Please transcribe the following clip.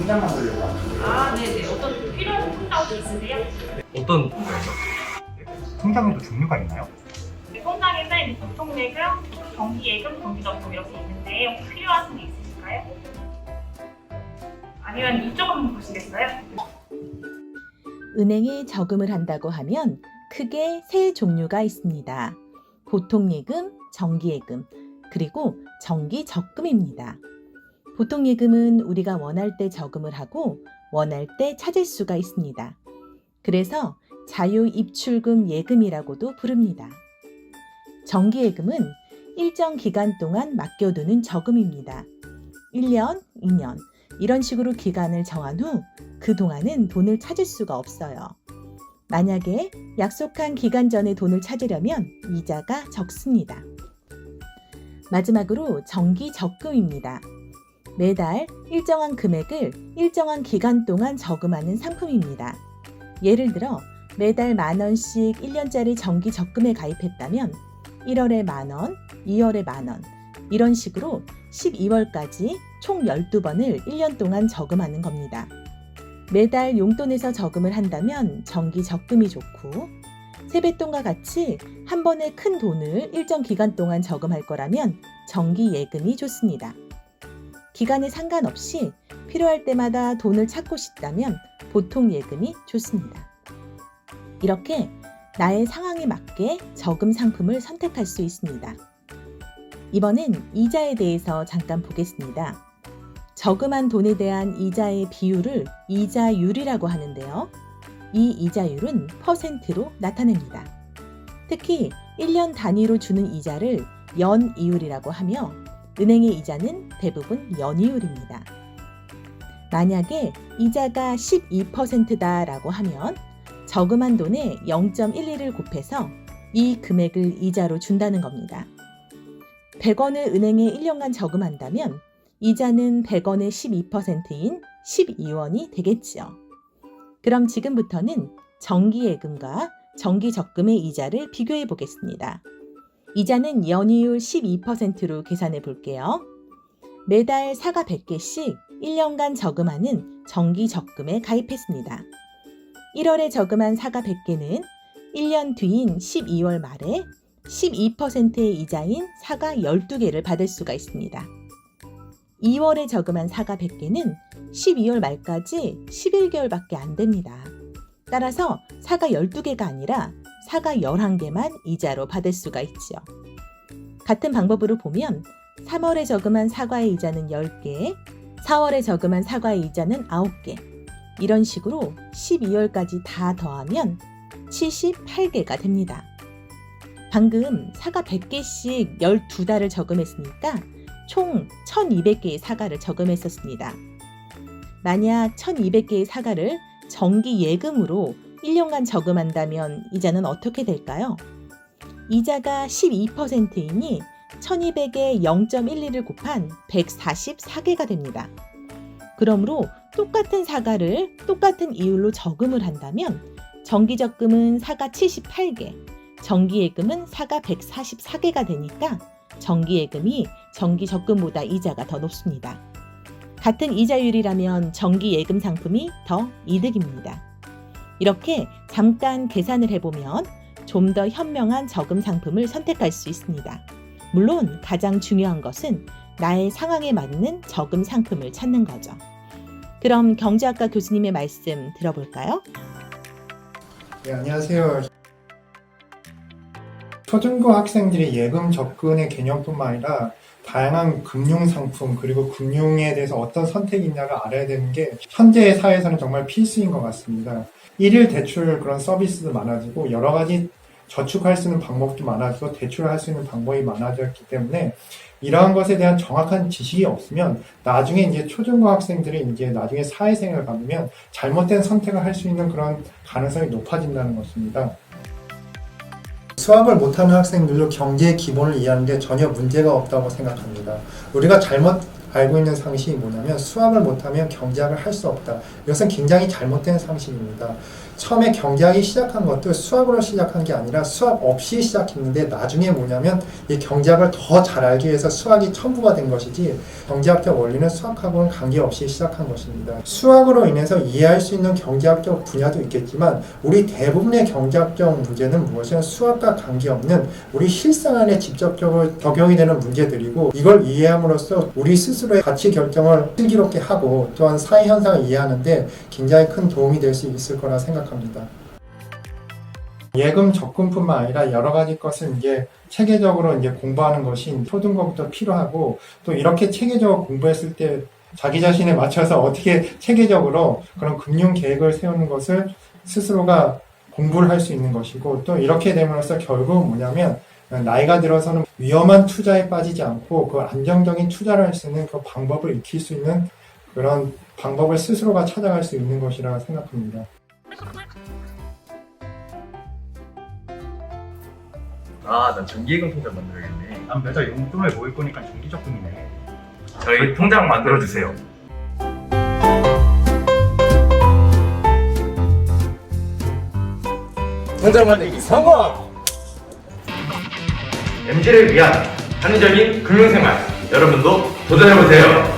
통장 만들려고 합니다. 네네. 어떤 필요한 통장 혹시 있으세요? 어떤 건가요? 통장에도 종류가 있나요? 통장에는 보통예금, 정기예금, 정기적금 이렇게 있는데 혹시 필요하신 게 있으실까요? 아니면 이쪽 한번 보시겠어요? 은행에 저금을 한다고 하면 크게 세 종류가 있습니다. 보통예금, 정기예금, 그리고 정기적금입니다. 보통예금은 우리가 원할 때 저금을 하고 원할 때 찾을 수가 있습니다. 그래서 자유입출금 예금이라고도 부릅니다. 정기예금은 일정 기간 동안 맡겨두는 저금입니다. 1년, 2년 이런 식으로 기간을 정한 후 그동안은 돈을 찾을 수가 없어요. 만약에 약속한 기간 전에 돈을 찾으려면 이자가 적습니다. 마지막으로 정기적금입니다. 매달 일정한 금액을 일정한 기간 동안 저금하는 상품입니다. 예를 들어 매달 10,000원씩 1년짜리 정기적금에 가입했다면 1월에 10,000원, 2월에 10,000원 이런 식으로 12월까지 총 12번을 1년 동안 저금하는 겁니다. 매달 용돈에서 저금을 한다면 정기적금이 좋고 세뱃돈과 같이 한 번에 큰 돈을 일정 기간 동안 저금할 거라면 정기예금이 좋습니다. 기간에 상관없이 필요할 때마다 돈을 찾고 싶다면 보통예금이 좋습니다. 이렇게 나의 상황에 맞게 저금 상품을 선택할 수 있습니다. 이번엔 이자에 대해서 잠깐 보겠습니다. 저금한 돈에 대한 이자의 비율을 이자율이라고 하는데요. 이 이자율은 퍼센트로 나타냅니다. 특히 1년 단위로 주는 이자를 연이율이라고 하며 은행의 이자는 대부분 연이율입니다. 만약에 이자가 12%다라고 하면 저금한 돈에 0.12를 곱해서 이 금액을 이자로 준다는 겁니다. 100원을 은행에 1년간 저금한다면 이자는 100원의 12%인 12원이 되겠지요. 그럼 지금부터는 정기예금과 정기적금의 이자를 비교해 보겠습니다. 이자는 연이율 12%로 계산해 볼게요. 매달 사과 100개씩 1년간 저금하는 정기적금에 가입했습니다. 1월에 저금한 사과 100개는 1년 뒤인 12월 말에 12%의 이자인 사과 12개를 받을 수가 있습니다. 2월에 저금한 사과 100개는 12월 말까지 11개월밖에 안 됩니다. 따라서 사과 12개가 아니라 사과 11개만 이자로 받을 수가 있죠. 같은 방법으로 보면 3월에 저금한 사과의 이자는 10개, 4월에 저금한 사과의 이자는 9개, 이런 식으로 12월까지 다 더하면 78개가 됩니다. 방금 사과 100개씩 12달을 저금했으니까 총 1200개의 사과를 저금했었습니다. 만약 1200개의 사과를 정기예금으로 1년간 저금한다면 이자는 어떻게 될까요? 이자가 12%이니 1200에 0.12를 곱한 144개가 됩니다. 그러므로 똑같은 사과를 똑같은 이율로 저금을 한다면 정기적금은 사과 78개, 정기예금은 사과 144개가 되니까 정기예금이 정기적금보다 이자가 더 높습니다. 같은 이자율이라면 정기예금 상품이 더 이득입니다. 이렇게 잠깐 계산을 해보면 좀 더 현명한 저금 상품을 선택할 수 있습니다. 물론 가장 중요한 것은 나의 상황에 맞는 저금 상품을 찾는 거죠. 그럼 경제학과 교수님의 말씀 들어볼까요? 네, 안녕하세요. 초중고 학생들이 예금 접근의 개념뿐만 아니라 다양한 금융 상품 그리고 금융에 대해서 어떤 선택이 있냐를 알아야 되는 게 현재 사회에서는 정말 필수인 것 같습니다. 일일 대출 그런 서비스도 많아지고 여러 가지 저축할 수 있는 방법도 많아지고 대출을 할 수 있는 방법이 많아졌기 때문에 이러한 것에 대한 정확한 지식이 없으면 나중에 이제 초중고 학생들이 이제 나중에 사회생활을 받으면 잘못된 선택을 할 수 있는 그런 가능성이 높아진다는 것입니다. 수학을 못하는 학생들도 경제의 기본을 이해하는 게 전혀 문제가 없다고 생각합니다. 우리가 잘못 알고 있는 상식이 뭐냐면 수학을 못하면 경제학을 할 수 없다. 이것은 굉장히 잘못된 상식입니다. 처음에 경제학이 시작한 것도 수학으로 시작한 게 아니라 수학 없이 시작했는데 나중에 뭐냐면 이 경제학을 더 잘 알기 위해서 수학이 첨부가 된 것이지 경제학적 원리는 수학하고는 관계없이 시작한 것입니다. 수학으로 인해서 이해할 수 있는 경제학적 분야도 있겠지만 우리 대부분의 경제학적 문제는 무엇이냐 수학과 관계없는 우리 실생 안에 직접적으로 적용이 되는 문제들이고 이걸 이해함으로써 우리 스스로의 가치 결정을 슬기롭게 하고 또한 사회 현상을 이해하는데 굉장히 큰 도움이 될 수 있을 거라 생각합니다. 예금 적금뿐만 아니라 여러 가지 것을 이제 체계적으로 이제 공부하는 것이 초등부터 필요하고 또 이렇게 체계적으로 공부했을 때 자기 자신에 맞춰서 어떻게 체계적으로 그런 금융 계획을 세우는 것을 스스로가 공부를 할 수 있는 것이고 또 이렇게 됨으로써 결국은 뭐냐면 나이가 들어서는 위험한 투자에 빠지지 않고 그 안정적인 투자를 할 수 있는 그 방법을 익힐 수 있는 그런 방법을 스스로가 찾아갈 수 있는 것이라 생각합니다. 난 정기예금 통장 만들어야겠네. 난 매달 용돈을 모을 거니까 정기적금이네. 저희 통장 만들어주세요. 통장 만들기 성공! MZ를 위한 합리적인 금융생활 여러분도 도전해보세요.